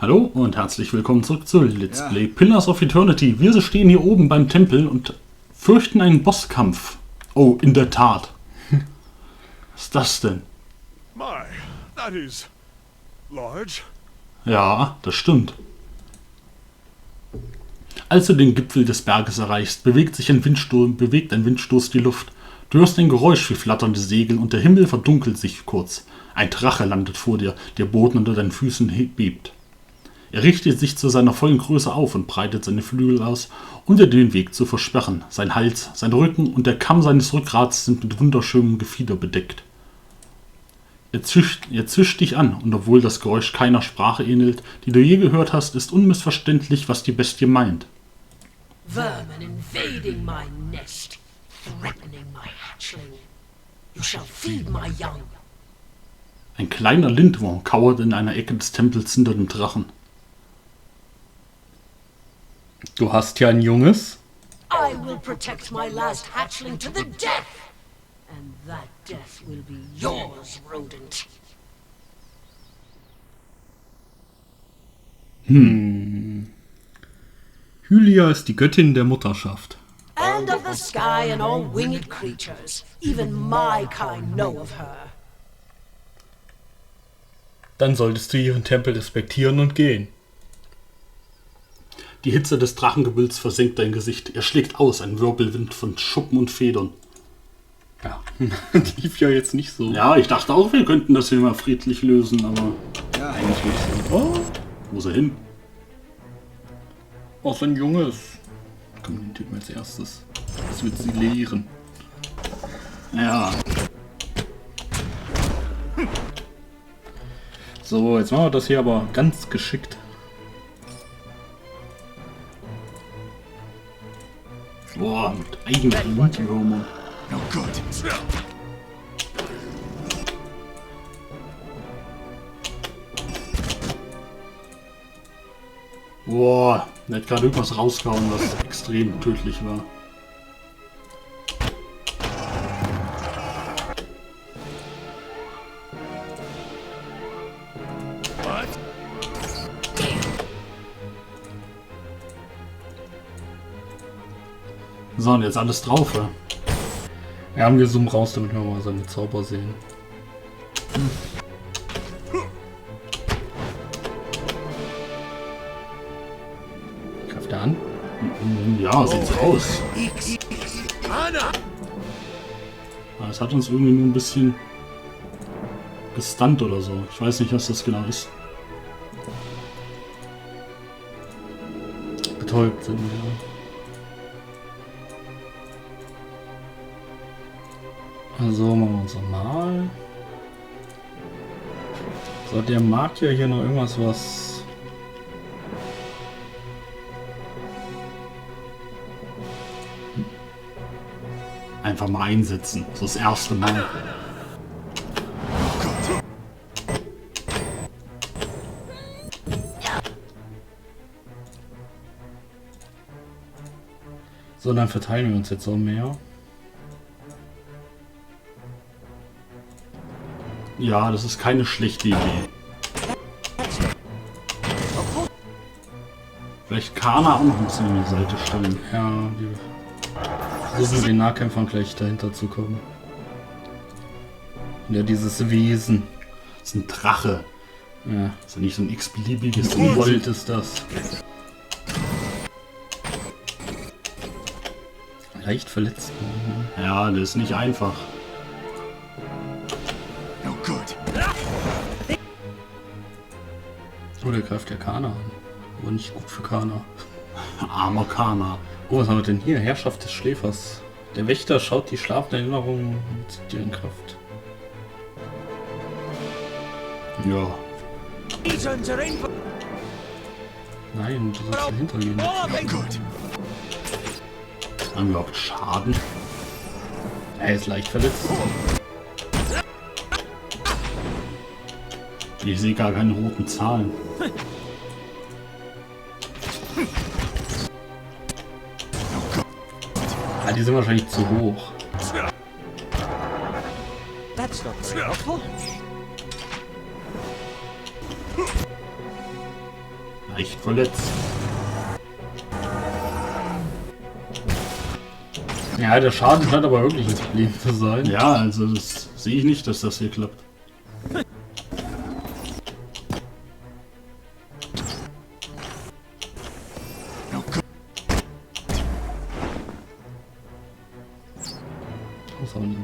Hallo und herzlich willkommen zurück zu Let's Play Pillars of Eternity. Wir stehen hier oben beim Tempel und fürchten einen Bosskampf. Oh, in der Tat. Was ist das denn? My, that is large. Ja, das stimmt. Als du den Gipfel des Berges erreichst, bewegt ein Windstoß die Luft. Du hörst ein Geräusch wie flatternde Segel und der Himmel verdunkelt sich kurz. Ein Drache landet vor dir, der Boden unter deinen Füßen bebt. Er richtet sich zu seiner vollen Größe auf und breitet seine Flügel aus, um dir den Weg zu versperren. Sein Hals, sein Rücken und der Kamm seines Rückgrats sind mit wunderschönem Gefieder bedeckt. Er zischt dich an, und obwohl das Geräusch keiner Sprache ähnelt, die du je gehört hast, ist unmissverständlich, was die Bestie meint. Vermin invading my nest, threatening my hatchling. You shall feed my young. Ein kleiner Lindwurm kauert in einer Ecke des Tempels hinter dem Drachen. Du hast ja ein Junges. I will protect my last hatchling to the death, and that death will be yours, rodent. Hylia ist die Göttin der Mutterschaft. And of the sky and all winged creatures, even my kind know of her. Dann solltest du ihren Tempel respektieren und gehen. Die Hitze des Drachengebülls versenkt dein Gesicht. Er schlägt aus, ein Wirbelwind von Schuppen und Federn. Ja, lief ja jetzt nicht so. Ja, ich dachte auch, wir könnten das hier mal friedlich lösen, aber ja, eigentlich nicht so. Oh, wo ist er hin? Oh, so ein Junges. Komm, den Typen als erstes. Das wird sie lehren. Ja. So, jetzt machen wir das hier aber ganz geschickt. Boah, mit eigenen Windwürmern. No good. Boah, der hat gerade irgendwas rausgehauen, was extrem tödlich war. What? So, und jetzt alles drauf, ja? Ja, wir zoomen raus, damit wir mal seine Zauber sehen. Greift er an? Ja, sieht so aus. Aber es hat uns irgendwie nur ein bisschen gestunt oder so. Ich weiß nicht, was das genau ist. Betäubt sind wir. Also machen wir uns mal. So, der mag ja hier noch irgendwas, was... Einfach mal einsetzen. So das erste Mal. So, dann verteilen wir uns jetzt auch mehr. Ja, das ist keine schlechte Idee. Vielleicht Kana auch noch ein bisschen an die Seite stellen. Ja, wir versuchen mit den Nahkämpfern gleich dahinter zu kommen. Ja, dieses Wesen. Das ist ein Drache. Ja, das ist ja nicht so ein x-beliebiges Symbol, ist das. Leicht verletzt. Ja, das ist nicht einfach. Oh, der greift ja Kana an. Aber nicht gut für Kana. Armer Kana. Oh, was haben wir denn hier? Herrschaft des Schläfers. Der Wächter schaut die schlafende Erinnerung und zieht dir in Kraft. Ja. Nein, du sollst dahinter gehen. Haben wir überhaupt Schaden? Er ist leicht verletzt. Ich sehe gar keine roten Zahlen. Ah, die sind wahrscheinlich zu hoch. That's not very helpful. Leicht verletzt. Ja, der Schaden scheint aber wirklich ein Problem zu sein. Ja, also das sehe ich nicht, dass das hier klappt. Was haben wir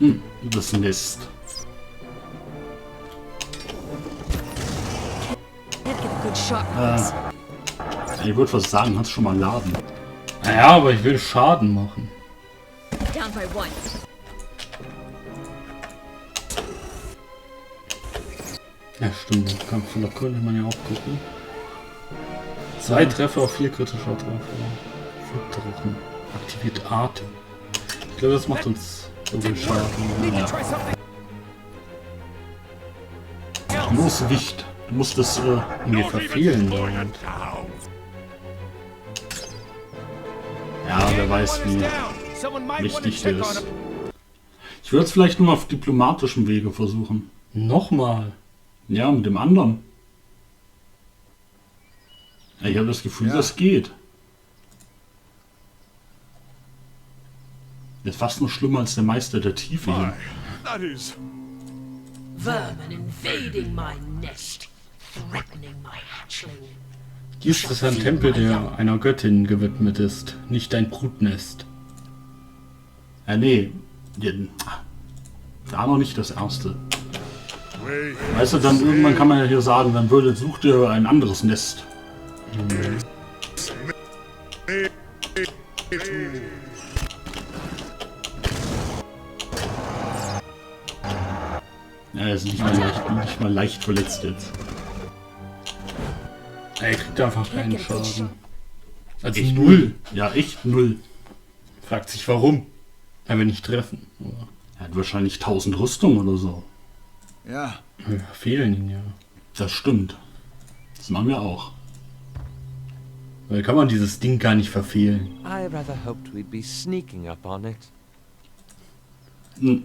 denn da? Das Nest. Ich würde was sagen, hast schon mal Laden. Naja, aber ich will Schaden machen. Down by one. Ja, stimmt. Den Kampf von der könnte man ja auch gucken. 2 Treffer auf 4 kritischer Treffer. Drachen. Aktiviert Atem. Ich glaube, das macht uns so viel Schaden. Ja. Los, Wicht. Du musst das Wir verfehlen dauernd. Ja, wer weiß, wie wichtig der ist. Ich würde es vielleicht nur auf diplomatischem Wege versuchen. Nochmal. Ja, mit dem anderen. Ich habe das Gefühl, das geht. Das ist fast noch schlimmer als der Meister der Tiefe hier. That is Vermin invading my nest, threatening my hatchling. Dies ist ein Tempel, der einer Göttin gewidmet ist, nicht ein Brutnest. Ja, nee. Da noch nicht das erste. Weißt du, dann irgendwann kann man ja hier sagen, dann sucht ihr ein anderes Nest. Ja, er ist nicht mal leicht verletzt jetzt. Er kriegt einfach keinen Schaden. Also Echt 0. Ja, echt 0. Fragt sich warum. Er will nicht treffen. Aber Er hat wahrscheinlich 1000 Rüstungen oder so. yeah. wir fehlen ihn ja. Das stimmt. Das machen wir auch. Weil kann man dieses Ding gar nicht verfehlen. I rather hoped we'd be sneaking up on it. Hm.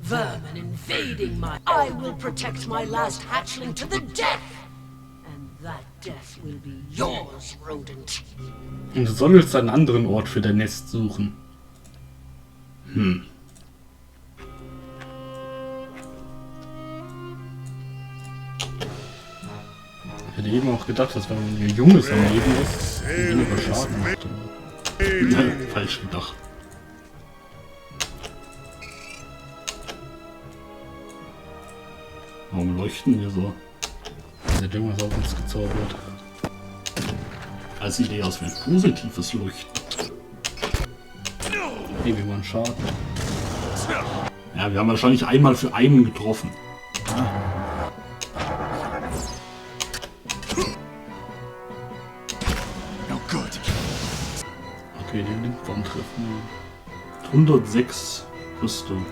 Vermin invading my... I will protect my last hatchling to the death! And that death will be yours, rodent. Und du sollst einen anderen Ort für dein Nest suchen. Ich hätte eben auch gedacht, dass wenn ein Junges am Leben ist, weniger Schaden macht. Falsch gedacht. Warum leuchten wir so? Da hat irgendwas auf uns gezaubert. Als Idee aus wie ein positives Leuchten. Nee, wir waren Schaden. Ja, wir haben wahrscheinlich einmal für einen getroffen. No good. Okay, den Linkbaum treffen. 106 Rüstung.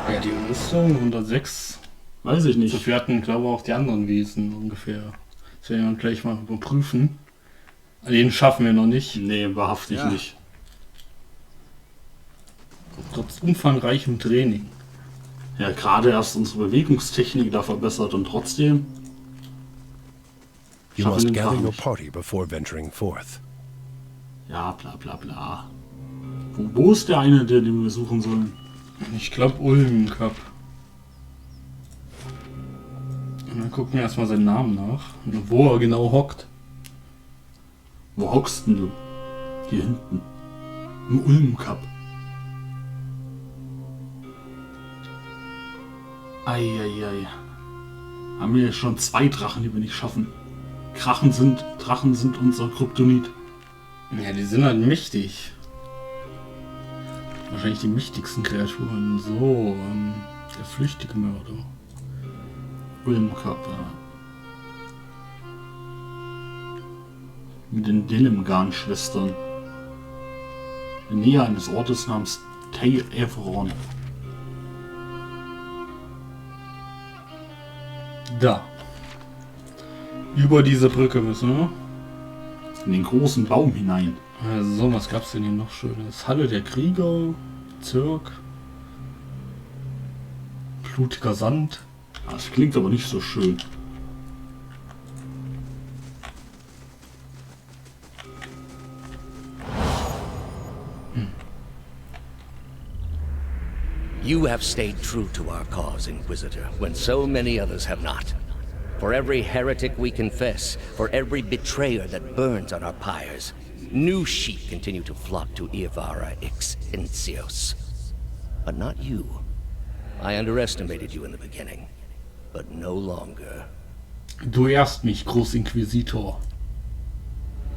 Ja, die Rüstung 106. Weiß ich nicht. Wir hatten, glaube ich, auch die anderen Wesen ungefähr. Das werden wir gleich mal überprüfen. Den schaffen wir noch nicht. Nee, wahrhaftig Ja. nicht. Trotz umfangreichem Training. Ja, gerade erst unsere Bewegungstechnik da verbessert und trotzdem. You schaffen must den gather Kram your nicht. party before venturing forth. Ja, bla bla bla. Wo ist der eine, den wir suchen sollen? Ich glaube Ulm Cup. Und dann gucken wir erstmal seinen Namen nach. Und wo er genau hockt. Wo hockst denn du? Hier hinten. Im Ulm-Cup. Eieiei. Haben wir schon 2 Drachen, die wir nicht schaffen. Drachen sind unser Kryptonit. Ja, die sind halt mächtig. Wahrscheinlich die mächtigsten Kreaturen. So, der flüchtige Mörder. Ulm-Cup, ja. Mit den Dillemgarn-Schwestern. In der Nähe eines Ortes namens Thaos. Da. Über diese Brücke müssen wir. in den großen Baum hinein. So, was gab's denn hier noch Schönes? Halle der Krieger, Zirk, blutiger Sand. Das klingt aber nicht so schön. You have stayed true to our cause, Inquisitor, when so many others have not. For every heretic we confess, for every betrayer that burns on our pyres, new sheep continue to flock to Iavara ex Incios. But not you. I underestimated you in the beginning, but no longer. Du ehrst mich, Großinquisitor.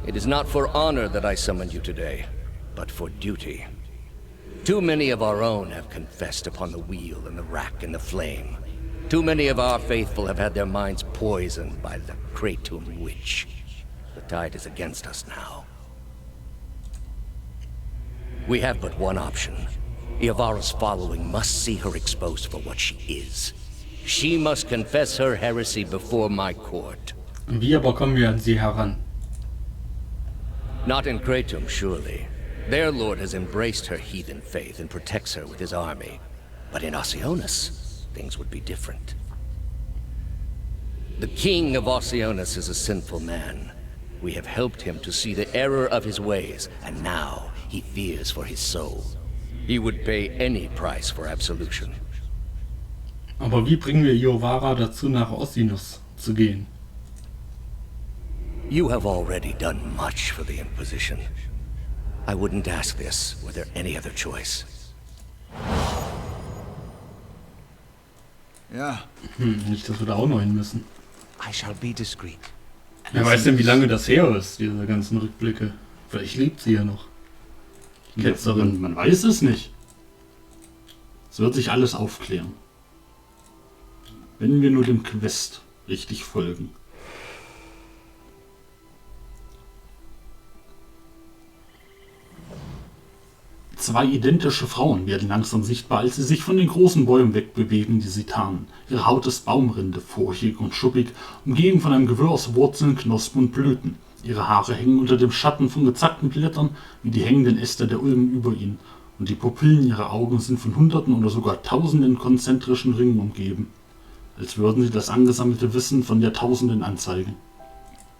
It is not for honor that I summoned you today, but for duty. Too many of our own have confessed upon the wheel and the rack and the flame. Too many of our faithful have had their minds poisoned by the Kratom witch. The tide is against us now. We have but one option. Iavara's following must see her exposed for what she is. She must confess her heresy before my court. Wie aber kommen wir an sie heran? Not in Kratom, surely. Their lord has embraced her heathen faith and protects her with his army. But in Oceanus, things would be different. The king of Oceanus is a sinful man. We have helped him to see the error of his ways, and now he fears for his soul. He would pay any price for absolution. Aber wie bringen wir Iavara dazu, nach Oceanus zu gehen? You have already done much for the Inquisition. I wouldn't ask this were there any other choice. Ja. Nicht, dass wir da auch noch hin müssen. I shall be discreet. Wer weiß denn, wie lange das her ist, diese ganzen Rückblicke. Vielleicht lebt sie ja noch. Die Ketzerin. Man weiß es nicht. Es wird sich alles aufklären. Wenn wir nur dem Quest richtig folgen. Zwei identische Frauen werden langsam sichtbar, als sie sich von den großen Bäumen wegbewegen, die sie tarnen. Ihre Haut ist Baumrinde, furchig und schuppig, umgeben von einem Gewirr aus Wurzeln, Knospen und Blüten. Ihre Haare hängen unter dem Schatten von gezackten Blättern wie die hängenden Äste der Ulmen über ihnen, und die Pupillen ihrer Augen sind von Hunderten oder sogar Tausenden konzentrischen Ringen umgeben, als würden sie das angesammelte Wissen von Jahrtausenden anzeigen.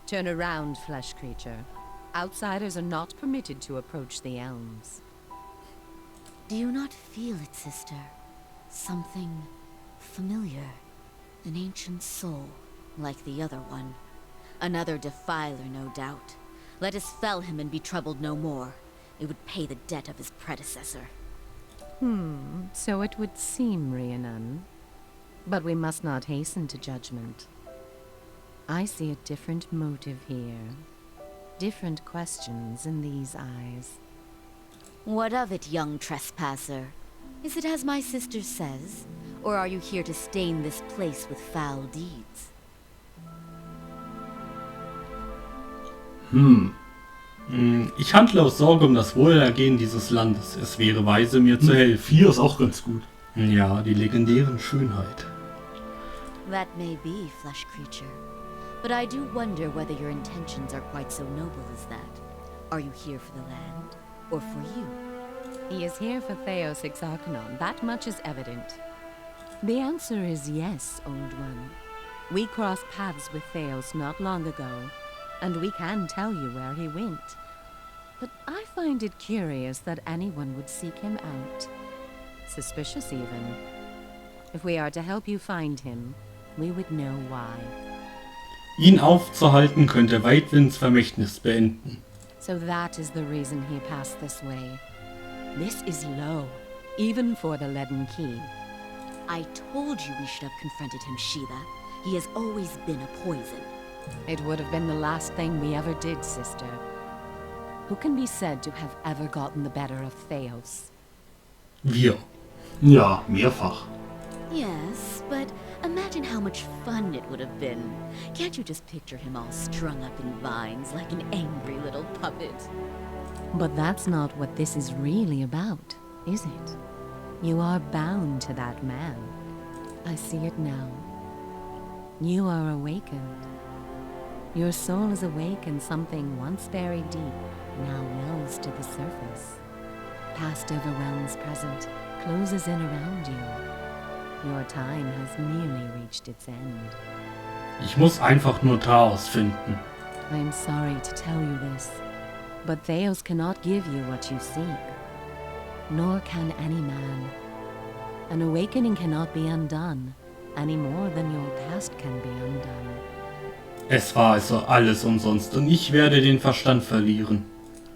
Turn around, flesh creature. Outsiders are not permitted to approach the elms. Do you not feel it, sister? Something familiar. An ancient soul, like the other one. Another defiler, no doubt. Let us fell him and be troubled no more. It would pay the debt of his predecessor. So it would seem, Rhiannon. But we must not hasten to judgment. I see a different motive here. Different questions in these eyes. What of it, young trespasser? Is it as my sister says? Or are you here to stain this place with foul deeds? Ich handle aus Sorge um das Wohlergehen dieses Landes. Es wäre weise, mir zu helfen. 4 ist auch ganz gut. Ja, die legendären Schönheit. That may be, flesh creature. But I do wonder whether your intentions are quite so noble as that. Are you here for the land? Or for you? He is here for Thaos Exarchanon, that much is evident. The answer is yes, Old One. We crossed paths with Thaos not long ago, and we can tell you where he went. But I find it curious that anyone would seek him out. Suspicious even. If we are to help you find him, we would know why. Ihn aufzuhalten könnte Weitwinds Vermächtnis beenden. So that is the reason he passed this way. This is low, even for the Leaden Key. I told you we should have confronted him, Sheila. He has always been a poison. It would have been the last thing we ever did, sister. Who can be said to have ever gotten the better of Thaos? Wir. Ja, mehrfach. Yes, but imagine how much fun it would have been. Can't you just picture him all strung up in vines like an angry little puppet? But that's not what this is really about, is it? You are bound to that man. I see it now. You are awakened. Your soul is awake and something once buried deep now wells to the surface. Past overwhelms present, closes in around you. Your time has nearly reached its end. Ich muss einfach nur Thaos finden. I am sorry to tell you this, but Thaos cannot give you what you seek, nor can any man. An awakening cannot be undone, any more than your past can be undone. Es war also alles umsonst und ich werde den Verstand verlieren.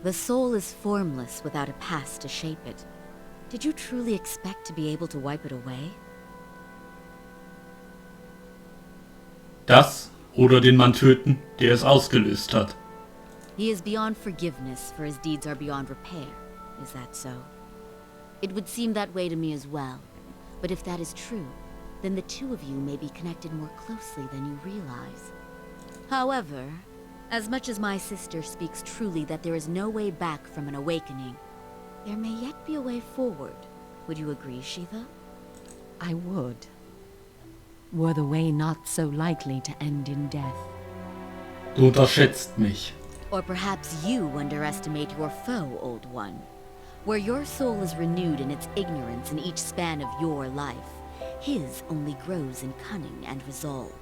The soul is formless without a past to shape it. Did you truly expect to be able to wipe it away? Das oder den Mann töten, der es ausgelöst hat. He is beyond forgiveness, for his deeds are beyond repair. Is that so? It would seem that way to me as well. But if that is true, then the two of you may be connected more closely than you realize. However, as much as my sister speaks truly that there is no way back from an awakening, there may yet be a way forward. Would you agree, Shiva? I would. Were the way not so likely to end in death. Du unterschätzt mich. Or perhaps you underestimate your foe, Old One. Where your soul is renewed in its ignorance in each span of your life, his only grows in cunning and resolve.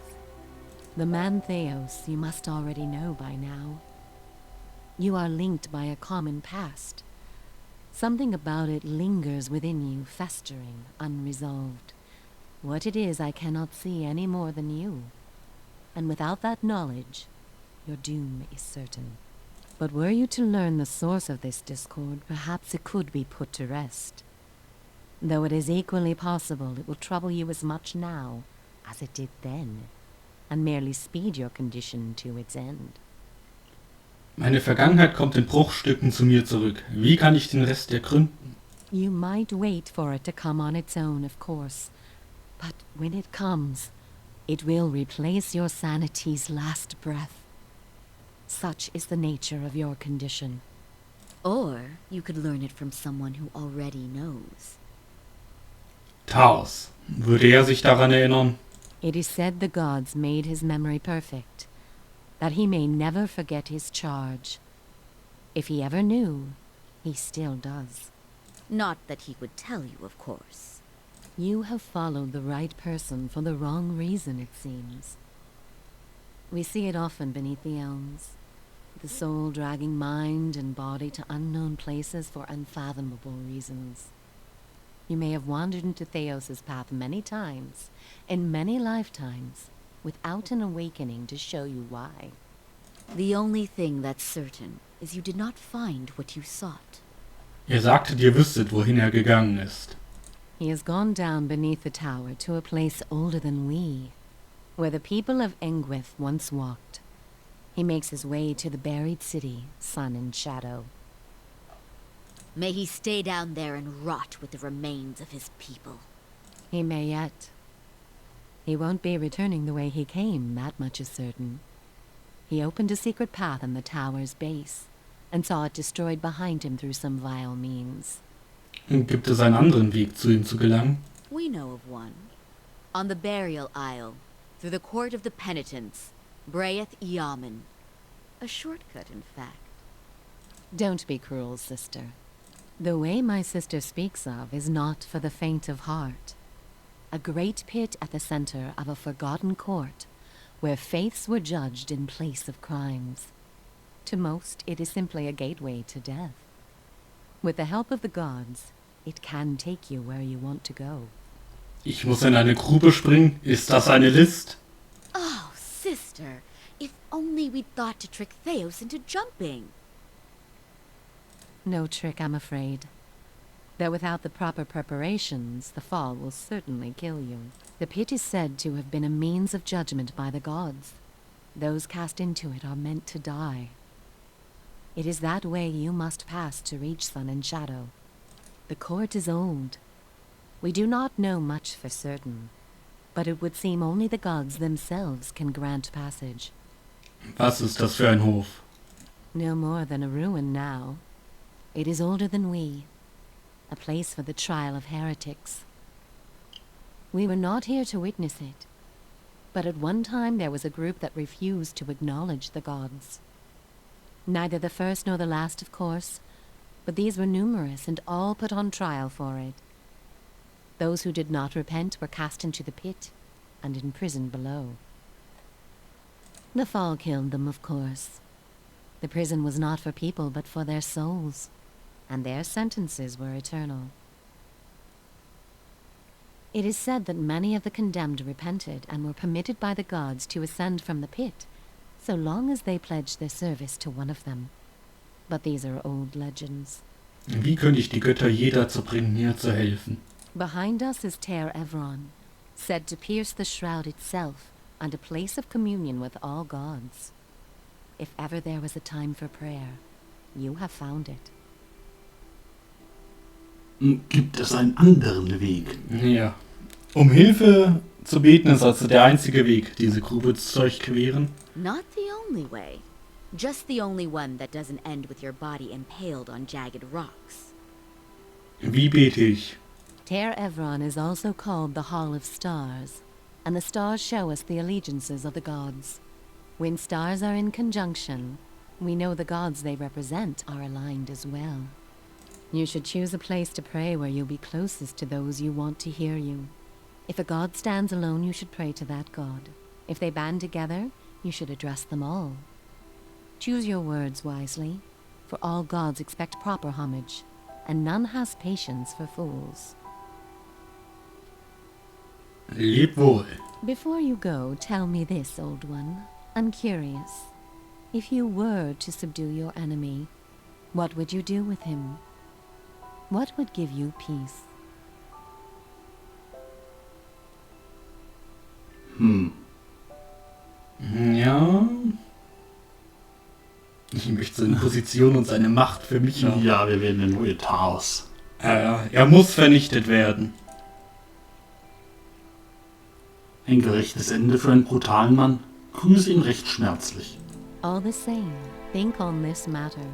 The man Thaos you must already know by now. You are linked by a common past. Something about it lingers within you, festering, unresolved. What it is I cannot see any more than you. And without that knowledge, your doom is certain. But were you to learn the source of this discord, perhaps it could be put to rest. Though it is equally possible it will trouble you as much now as it did then, and merely speed your condition to its end. Meine Vergangenheit kommt in Bruchstücken zu mir zurück. Wie kann ich den Rest ergründen? You might wait for it to come on its own, of course. But when it comes, it will replace your sanity's last breath. Such is the nature of your condition. Or you could learn it from someone who already knows. Thaos. Würde er sich daran erinnern? It is said the gods made his memory perfect, that he may never forget his charge. If he ever knew, he still does. Not that he would tell you, of course. You have followed the right person for the wrong reason, it seems. We see it often beneath the elms, the soul dragging mind and body to unknown places for unfathomable reasons. You may have wandered into Thaos' path many times, in many lifetimes, without an awakening to show you why. The only thing that's certain is you did not find what you sought. Ihr sagtet, ihr wüsstet, wohin er gegangen ist. He has gone down beneath the tower to a place older than we, where the people of Engwith once walked. He makes his way to the buried city, sun and shadow. May he stay down there and rot with the remains of his people. He may yet. He won't be returning the way he came, that much is certain. He opened a secret path in the tower's base, and saw it destroyed behind him through some vile means. Gibt es einen anderen Weg, zu ihm zu gelangen? We know of one. On the burial isle, through the court of the penitents, Braeth Yaman. A shortcut, in fact. Don't be cruel, sister. The way my sister speaks of is not for the faint of heart. A great pit at the center of a forgotten court, where faiths were judged in place of crimes. To most, it is simply a gateway to death. With the help of the gods, it can take you where you want to go. Ich muss in eine Grube springen? Ist das eine List? Oh, sister, if only we'd thought to trick Thaos into jumping. No trick, I'm afraid. Though without the proper preparations, the fall will certainly kill you. The pit is said to have been a means of judgment by the gods. Those cast into it are meant to die. It is that way you must pass to reach sun and shadow. The court is old. We do not know much for certain, but it would seem only the gods themselves can grant passage. Was ist das für ein Hof? No more than a ruin now. It is older than we, a place for the trial of heretics. We were not here to witness it. But at one time there was a group that refused to acknowledge the gods. Neither the first nor the last, of course, but these were numerous and all put on trial for it. Those who did not repent were cast into the pit and imprisoned below. The fall killed them, of course. The prison was not for people but for their souls, and their sentences were eternal. It is said that many of the condemned repented and were permitted by the gods to ascend from the pit, so long as they pledged their service to one of them. But these are old legends. Wie könnte ich die Götter je dazu bringen, mir zu helfen? Behind us is Ter Evron, said to pierce the shroud itself and a place of communion with all gods. If ever there was a time for prayer, you have found it. Gibt es einen anderen Weg? Ja. Um Hilfe zu beten ist also der einzige Weg, diese Grube zu durchqueren. Not the only way. Just the only one that doesn't end with your body impaled on jagged rocks. Wie bete ich? Ter Evron is also called the Hall of Stars, and the stars show us the allegiances of the gods. When stars are in conjunction, we know the gods they represent are aligned as well. You should choose a place to pray where you'll be closest to those you want to hear you. If a god stands alone, you should pray to that god. If they band together, you should address them all. Choose your words wisely, for all gods expect proper homage, and none has patience for fools. Leb wohl. Before you go, tell me this, old one. I'm curious. If you were to subdue your enemy, what would you do with him? What would give you peace? Ja. Ich möchte seine Position und seine Macht für mich haben. Ja, wir werden der neue Thaos. Er muss vernichtet werden. Ein gerechtes Ende für einen brutalen Mann. Grüße ihn recht schmerzlich. All the same, think on this matter.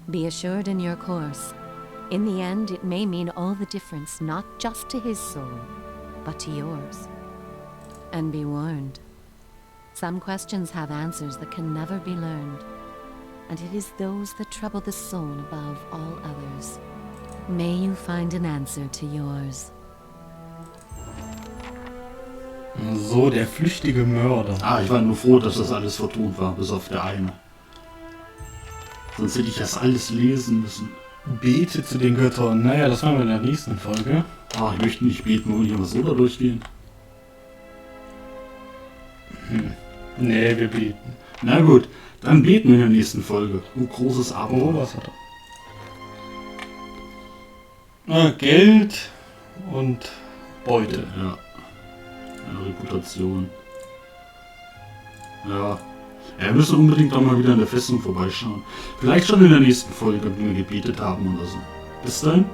Be assured in your course. In the end, it may mean all the difference, not just to his soul, but to yours. And be warned. Some questions have answers that can never be learned, and it is those that trouble the soul above all others. May you find an answer to yours. So, der flüchtige Mörder. Ich war nur froh, dass das alles vertont war, bis auf der eine. Sonst hätte ich das alles lesen müssen. Bete zu den Göttern. Naja, das machen wir in der nächsten Folge. Ich möchte nicht beten, wollen wir mal so da durchgehen? Nee, wir beten. Na gut, dann beten wir in der nächsten Folge. Großes Abenteuer. Was hat er? Geld und Beute. Ja. Reputation. Ja. Wir müssen unbedingt auch mal wieder in der Festung vorbeischauen. Vielleicht schon in der nächsten Folge, wenn wir gebetet haben oder so. Bis dahin.